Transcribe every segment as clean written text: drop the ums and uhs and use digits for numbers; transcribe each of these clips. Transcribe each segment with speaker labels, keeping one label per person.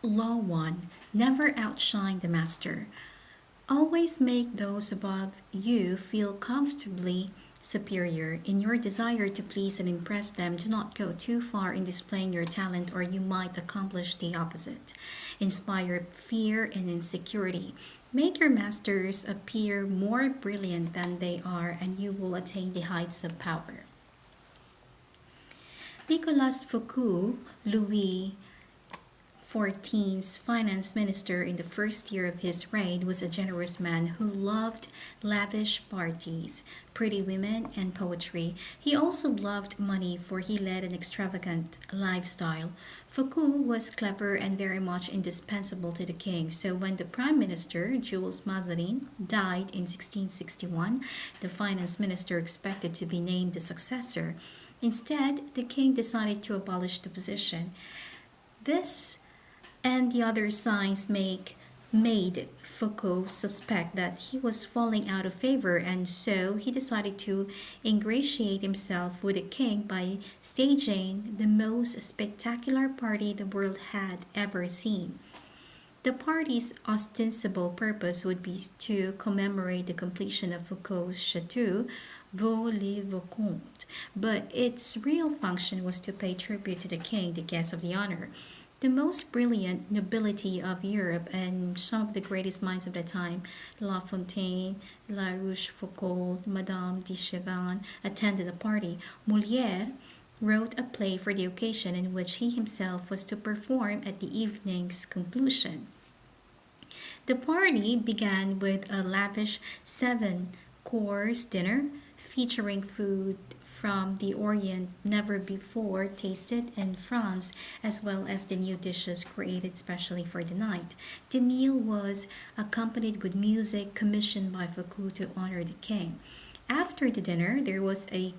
Speaker 1: Law 1. Never outshine the master. Always make those above you feel comfortably superior. In your desire to please and impress them, do not go too far in displaying your talent, or you might accomplish the opposite. Inspire fear and insecurity. Make your masters appear more brilliant than they are, and you will attain the heights of power. Nicolas Foucault, Louis XIV's finance minister in the first year of his reign, was a generous man who loved lavish parties, pretty women, and poetry. He also loved money, for he led an extravagant lifestyle. Foucault was clever and very much indispensable to the king, so when the prime minister, Jules Mazarin, died in 1661, the finance minister expected to be named the successor. Instead, the king decided to abolish the position. This and the other signs made Foucault suspect that he was falling out of favor, and so he decided to ingratiate himself with the king by staging the most spectacular party the world had ever seen. The party's ostensible purpose would be to commemorate the completion of Foucault's chateau, Vaux-le-Vicomte, but its real function was to pay tribute to the king, the guest of the honor. The most brilliant nobility of Europe and some of the greatest minds of the time, La Fontaine, La Rochefoucauld, Madame de Chevannes, attended the party. Molière wrote a play for the occasion in which he himself was to perform at the evening's conclusion. The party began with a lavish seven-course dinner featuring food from the Orient never before tasted in France, as well as the new dishes created specially for the night. The meal was accompanied with music commissioned by Foucault to honor the king. After the dinner, there was a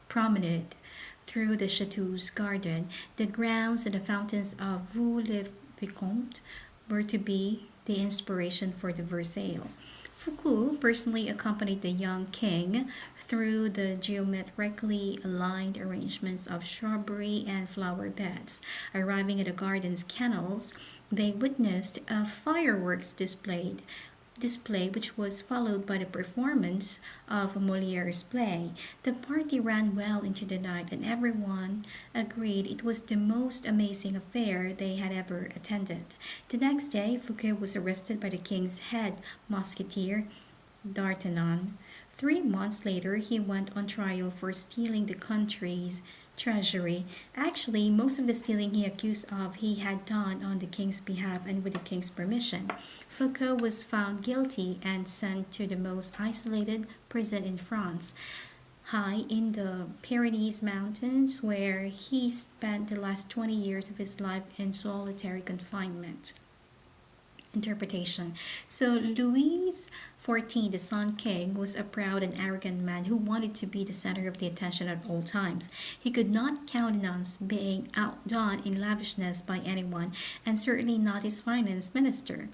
Speaker 1: promenade through the chateau's garden. The grounds and the fountains of Vaux-le-Vicomte were to be the inspiration for the Versailles. Foucault personally accompanied the young king through the geometrically aligned arrangements of shrubbery and flower beds. Arriving at the garden's kennels, they witnessed a fireworks display which was followed by the performance of Moliere's play. The party ran well into the night, and everyone agreed it was the most amazing affair they had ever attended. The next day, Fouquet was arrested by the king's head musketeer, D'Artagnan. 3 months later, he went on trial for stealing the country's treasury. Actually, most of the stealing he accused of he had done on the king's behalf and with the king's permission. Foucault was found guilty and sent to the most isolated prison in France, high in the Pyrenees Mountains, where he spent the last 20 years of his life in solitary confinement. Interpretation. So Louis XIV, the Sun King, was a proud and arrogant man who wanted to be the center of the attention at all times. He could not countenance being outdone in lavishness by anyone, and certainly not his finance minister.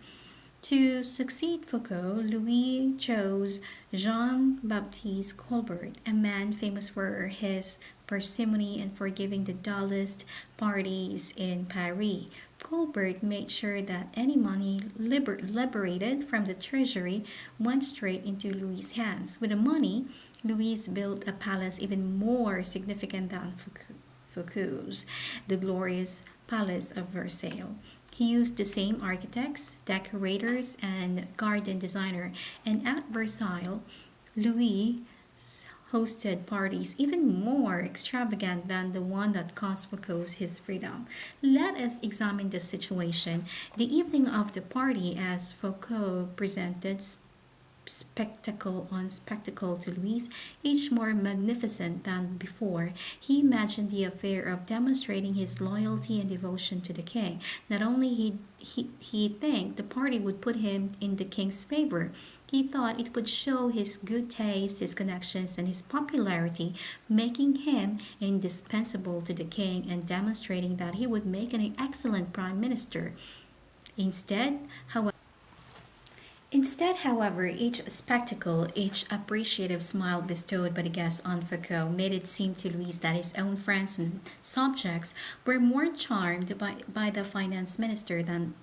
Speaker 1: To succeed Foucault, Louis chose Jean-Baptiste Colbert, a man famous for his parsimony and for giving the dullest parties in Paris. Colbert made sure that any money liberated from the treasury went straight into Louis's hands. With the money, Louis built a palace even more significant than Foucault's, the glorious Palace of Versailles. He used the same architects, decorators, and garden designer, and at Versailles, Louis hosted parties even more extravagant than the one that cost Foucault his freedom. Let us examine the situation. The evening of the party, as Foucault presented spectacle on spectacle to Louis, each more magnificent than before. He imagined the affair of demonstrating his loyalty and devotion to the king. Not only he think the party would put him in the king's favor, he thought it would show his good taste, his connections, and his popularity, making him indispensable to the king and demonstrating that he would make an excellent prime minister. Instead, however, Instead, however, each spectacle, each appreciative smile bestowed by the guests on Foucault made it seem to Louise that his own friends and subjects were more charmed by the finance minister than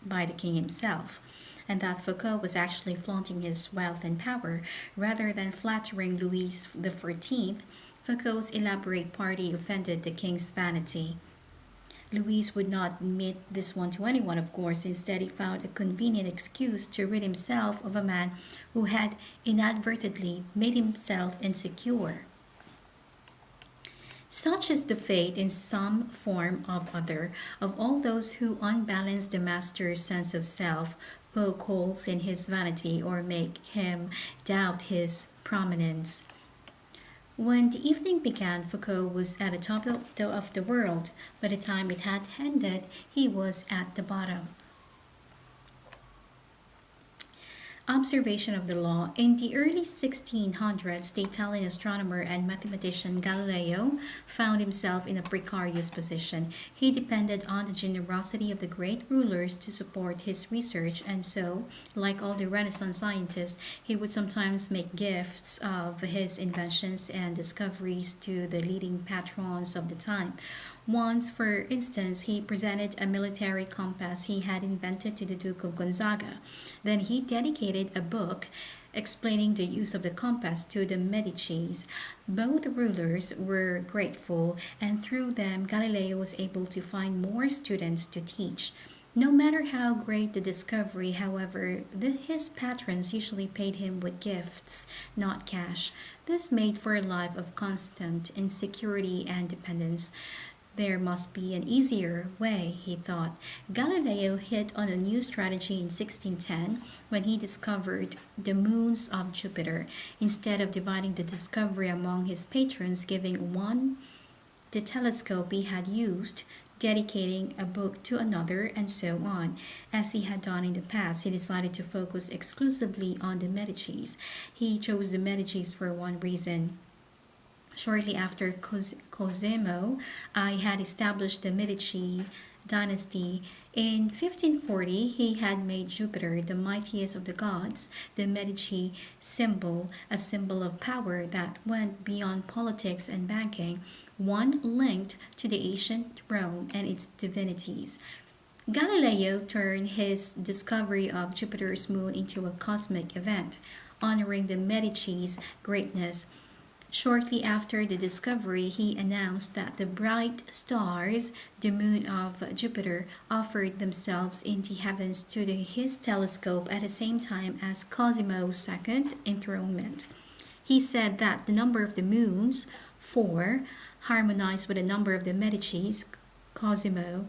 Speaker 1: by the king himself, and that Foucault was actually flaunting his wealth and power rather than flattering Louis XIV. Foucault's elaborate party offended the king's vanity. Louise would not admit this one to anyone, of course. Instead, he found a convenient excuse to rid himself of a man who had inadvertently made himself insecure. Such is the fate, in some form or other, of all those who unbalance the master's sense of self, poke holes in his vanity, or make him doubt his prominence. When the evening began, Foucault was at the top of the world. By the time it had ended, he was at the bottom. Observation of the law. In the early 1600s, the Italian astronomer and mathematician Galileo found himself in a precarious position. He depended on the generosity of the great rulers to support his research, and so, like all the Renaissance scientists, he would sometimes make gifts of his inventions and discoveries to the leading patrons of the time. Once, for instance, he presented a military compass he had invented to the Duke of Gonzaga. Then he dedicated a book explaining the use of the compass to the Medicis. Both rulers were grateful, and through them, Galileo was able to find more students to teach. No matter how great the discovery, however, his patrons usually paid him with gifts, not cash. This made for a life of constant insecurity and dependence. There must be an easier way, he thought. Galileo hit on a new strategy in 1610 when he discovered the moons of Jupiter. Instead of dividing the discovery among his patrons, giving one the telescope he had used, dedicating a book to another, and so on. As he had done in the past, he decided to focus exclusively on the Medicis. He chose the Medicis for one reason. Shortly after Cosimo I had established the Medici dynasty. In 1540, he had made Jupiter, the mightiest of the gods, the Medici symbol, a symbol of power that went beyond politics and banking, one linked to the ancient Rome and its divinities. Galileo turned his discovery of Jupiter's moon into a cosmic event, honoring the Medici's greatness. Shortly after the discovery, he announced that the bright stars, the moon of Jupiter, offered themselves in the heavens to his telescope at the same time as Cosimo's second enthronement. He said that the number of the moons, four, harmonized with the number of the Medicis. Cosimo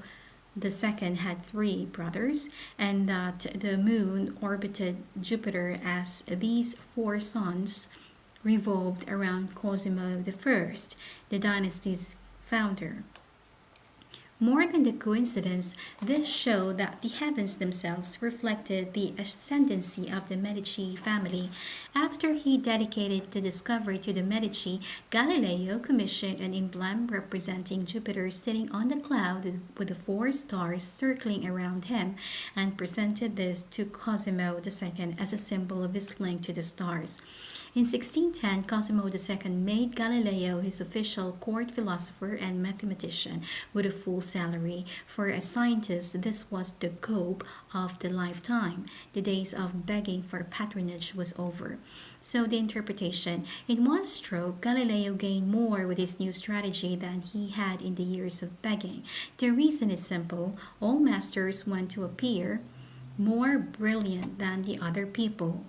Speaker 1: the second had three brothers, and that the moon orbited Jupiter as these four suns revolved around Cosimo I, the dynasty's founder. More than the coincidence, this showed that the heavens themselves reflected the ascendancy of the Medici family. After he dedicated the discovery to the Medici, Galileo commissioned an emblem representing Jupiter sitting on the cloud with the four stars circling around him, and presented this to Cosimo II as a symbol of his link to the stars. In 1610, Cosimo II made Galileo his official court philosopher and mathematician with a full salary. For a scientist, this was the goal of the lifetime. The days of begging for patronage was over. So the interpretation: in one stroke, Galileo gained more with his new strategy than he had in the years of begging. The reason is simple: all masters want to appear more brilliant than the other people.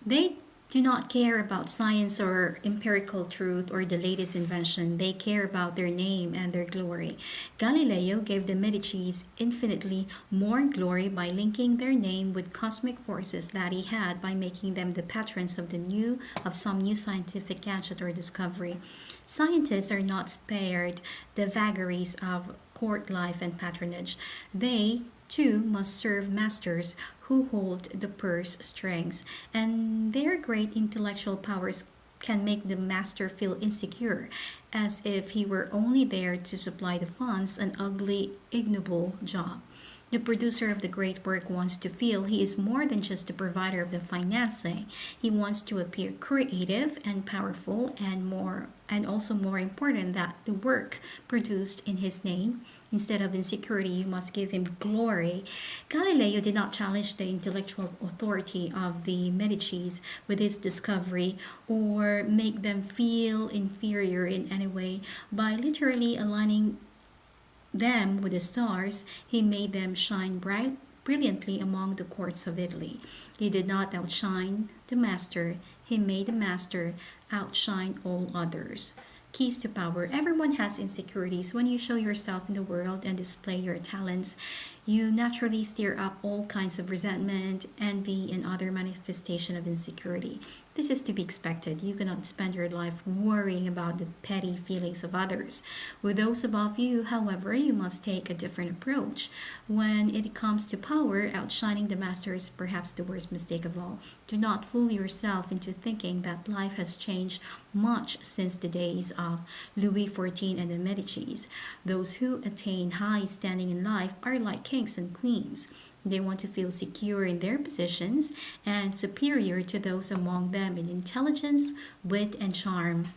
Speaker 1: They do not care about science or empirical truth or the latest invention. They care about their name and their glory. Galileo gave the Medicis infinitely more glory by linking their name with cosmic forces that he had by making them the patrons of some new scientific gadget or discovery. Scientists are not spared the vagaries of court life and patronage. They too must serve masters who hold the purse strings, and their great intellectual powers can make the master feel insecure, as if he were only there to supply the funds, an ugly, ignoble job. The producer of the great work wants to feel he is more than just the provider of the financing. He wants to appear creative and powerful, and also more important that the work produced in his name. Instead of insecurity, you must give him glory. Galileo did not challenge the intellectual authority of the Medicis with his discovery or make them feel inferior in any way by literally aligning them with the stars. He made them shine brilliantly among the courts of Italy. He did not outshine the master, he made the master outshine all others. Keys to power. Everyone has insecurities. When you show yourself in the world and display your talents, you naturally stir up all kinds of resentment, envy, and other manifestation of insecurity. This is to be expected. You cannot spend your life worrying about the petty feelings of others. With those above you, however, you must take a different approach. When it comes to power, outshining the master is perhaps the worst mistake of all. Do not fool yourself into thinking that life has changed much since the days of Louis XIV and the Medicis. Those who attain high standing in life are like kings and queens. They want to feel secure in their positions and superior to those among them in intelligence, wit, and charm.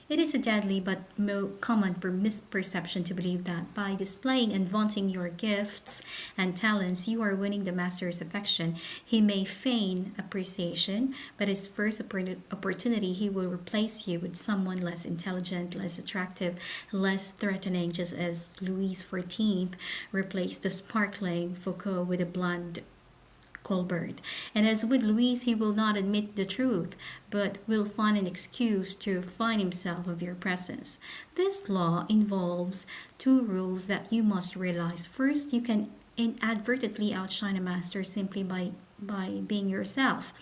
Speaker 1: It is a deadly but common misperception to believe that by displaying and vaunting your gifts and talents, you are winning the master's affection. He may feign appreciation, but his first opportunity, he will replace you with someone less intelligent, less attractive, less threatening, just as Louis XIV replaced the sparkling Foucault with a blonde Colbert. And as with Louise, he will not admit the truth, but will find an excuse to find himself of your presence. This law involves two rules that you must realize. First, you can inadvertently outshine a master simply by being yourself.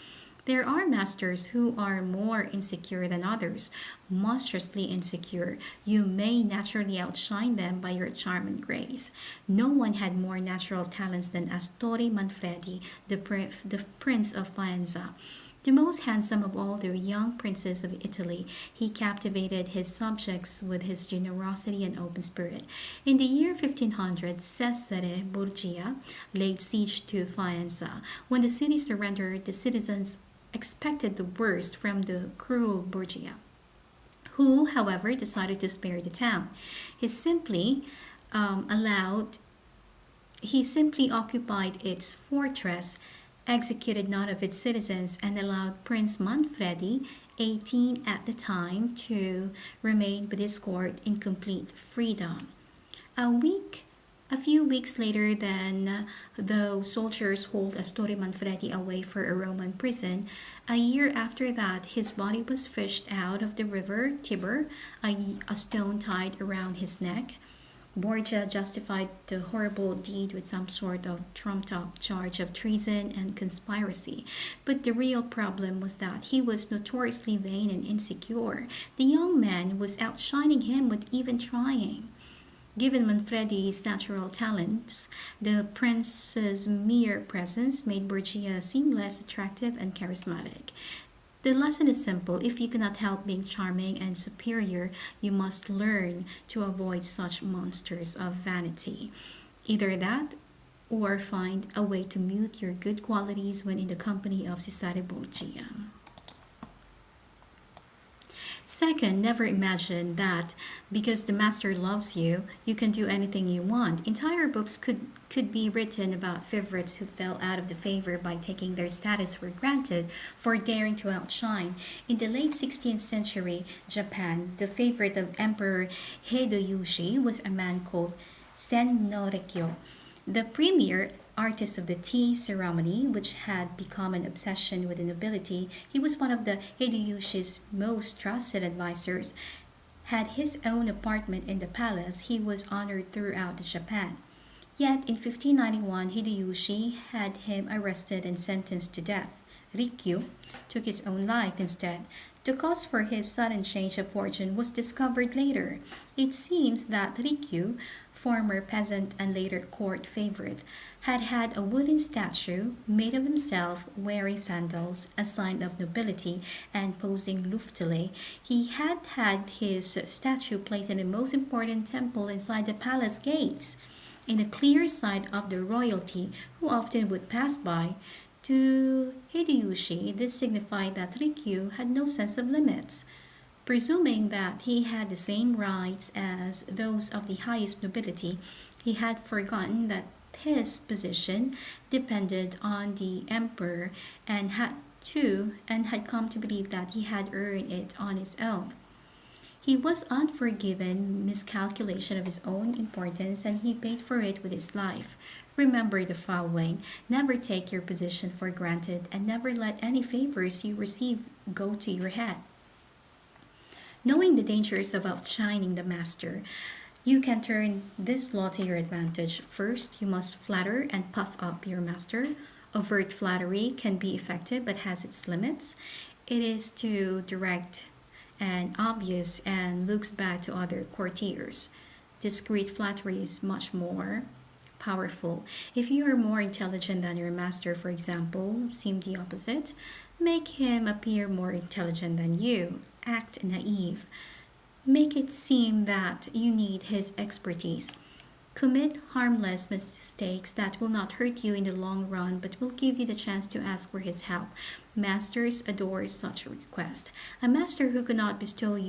Speaker 1: There are masters who are more insecure than others, monstrously insecure. You may naturally outshine them by your charm and grace. No one had more natural talents than Astori Manfredi, the Prince of Faenza. The most handsome of all the young princes of Italy, he captivated his subjects with his generosity and open spirit. In the year 1500, Cesare Borgia laid siege to Faenza. When the city surrendered, the citizens expected the worst from the cruel Borgia, who, however, decided to spare the town. He simply allowed he simply occupied its fortress, executed none of its citizens, and allowed Prince Manfredi, 18 at the time, to remain with his court in complete freedom. A few weeks later, then, the soldiers hauled Astori Manfredi away for a Roman prison. A year after that, his body was fished out of the river Tiber, a stone tied around his neck. Borgia justified the horrible deed with some sort of trumped-up charge of treason and conspiracy. But the real problem was that he was notoriously vain and insecure. The young man was outshining him with even trying. Given Manfredi's natural talents, the prince's mere presence made Borgia seem less attractive and charismatic. The lesson is simple. If you cannot help being charming and superior, you must learn to avoid such monsters of vanity. Either that or find a way to mute your good qualities when in the company of Cesare Borgia. Second, never imagine that because the master loves you, you can do anything you want. Entire books could be written about favorites who fell out of the favor by taking their status for granted for daring to outshine. In the late 16th century Japan, the favorite of Emperor Hideyoshi was a man called Sen Norekyo. The premier artist of the tea ceremony, which had become an obsession with the nobility, he was one of the Hideyoshi's most trusted advisors. Had his own apartment in the palace, he was honored throughout Japan. Yet in 1591, Hideyoshi had him arrested and sentenced to death. Rikyu took his own life instead. The cause for his sudden change of fortune was discovered later. It seems that Rikyu, former peasant and later court favorite, had had a wooden statue made of himself wearing sandals, a sign of nobility, and posing loftily. He had had his statue placed in the most important temple inside the palace gates, in the clear sight of the royalty who often would pass by. To Hideyoshi, this signified that Rikyu had no sense of limits. Presuming that he had the same rights as those of the highest nobility, he had forgotten that his position depended on the emperor and had come to believe that he had earned it on his own. He was unforgiven miscalculation of his own importance and he paid for it with his life. Remember the following: never take your position for granted and never let any favors you receive go to your head. Knowing the dangers of outshining the master, you can turn this law to your advantage. First, you must flatter and puff up your master. Overt flattery can be effective but has its limits. It is too direct and obvious and looks bad to other courtiers. Discreet flattery is much more powerful. If you are more intelligent than your master, for example, seem the opposite, make him appear more intelligent than you. Act naive. Make it seem that you need his expertise. Commit harmless mistakes that will not hurt you in the long run but will give you the chance to ask for his help. Masters adore such a request. A master who cannot bestow on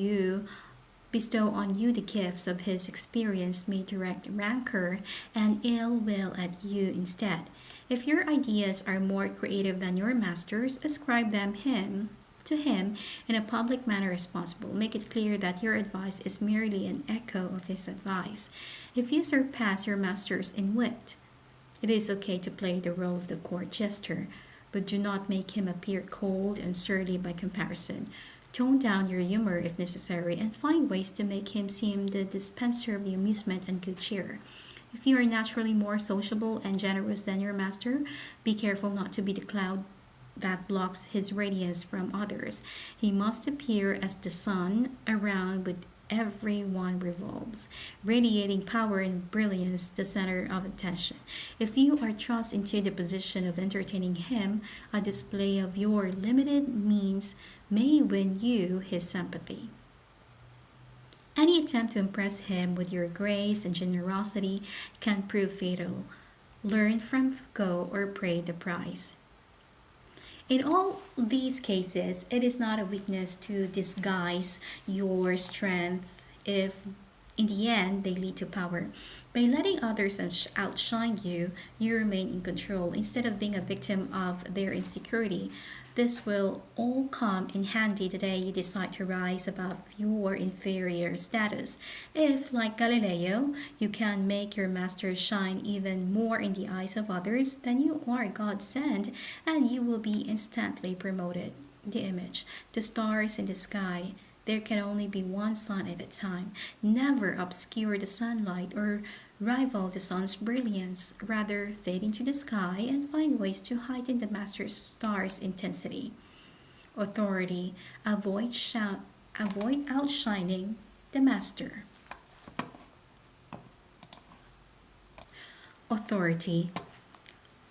Speaker 1: you the gifts of his experience may direct rancor and ill will at you instead. If your ideas are more creative than your master's, ascribe them him to him in a public manner as possible. Make it clear that your advice is merely an echo of his advice. If you surpass your masters in wit, it is okay to play the role of the court jester, but do not make him appear cold and surly by comparison. Tone down your humor if necessary and find ways to make him seem the dispenser of the amusement and good cheer. If you are naturally more sociable and generous than your master, be careful not to be the cloud that blocks his radiance from others. He must appear as the sun around which everyone revolves, radiating power and brilliance, the center of attention. If you are thrust into the position of entertaining him, a display of your limited means may win you his sympathy. Any attempt to impress him with your grace and generosity can prove fatal. Learn from Foucault or pay the price. In all these cases, it is not a weakness to disguise your strength if in the end they lead to power. By letting others outshine you, you remain in control instead of being a victim of their insecurity. This will all come in handy the day you decide to rise above your inferior status. If, like Galileo, you can make your master shine even more in the eyes of others, then you are God sent and you will be instantly promoted. The image, the stars in the sky. There can only be one sun at a time. Never obscure the sunlight or rival the sun's brilliance. Rather, fade into the sky and find ways to heighten the master's star's intensity. Authority. Avoid outshining the master. Authority.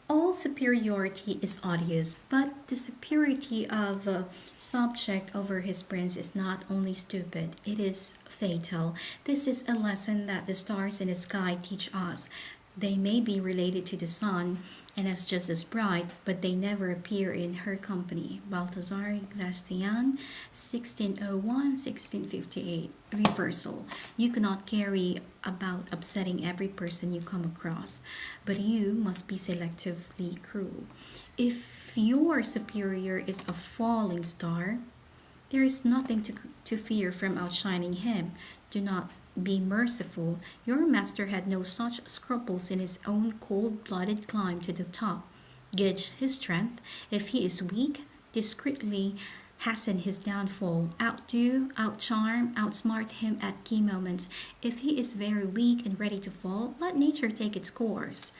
Speaker 1: All superiority is odious, but the superiority of a subject over his prince is not only stupid, it is fatal. This is a lesson that the stars in the sky teach us. They may be related to the sun and as just as bright, but they never appear in her company. Balthazar Gracian, 1601-1658. Reversal. You cannot carry about upsetting every person you come across, but you must be selectively cruel. If your superior is a falling star, there is nothing to fear from outshining him. Do not be merciful. Your master had no such scruples in his own cold-blooded climb to the top. Gauge his strength. If he is weak, discreetly hasten his downfall. Outdo, outcharm, outsmart him at key moments. If he is very weak and ready to fall, let nature take its course.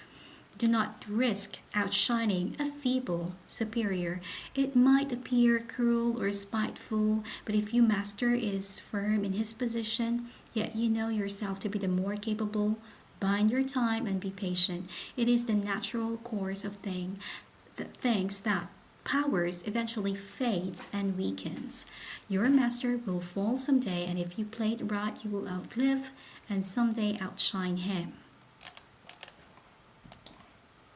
Speaker 1: Do not risk outshining a feeble superior. It might appear cruel or spiteful, but if your master is firm in his position, yet you know yourself to be the more capable, bind your time and be patient. It is the natural course of things that powers eventually fades and weakens. Your master will fall someday, and if you play it right, you will outlive and someday outshine him.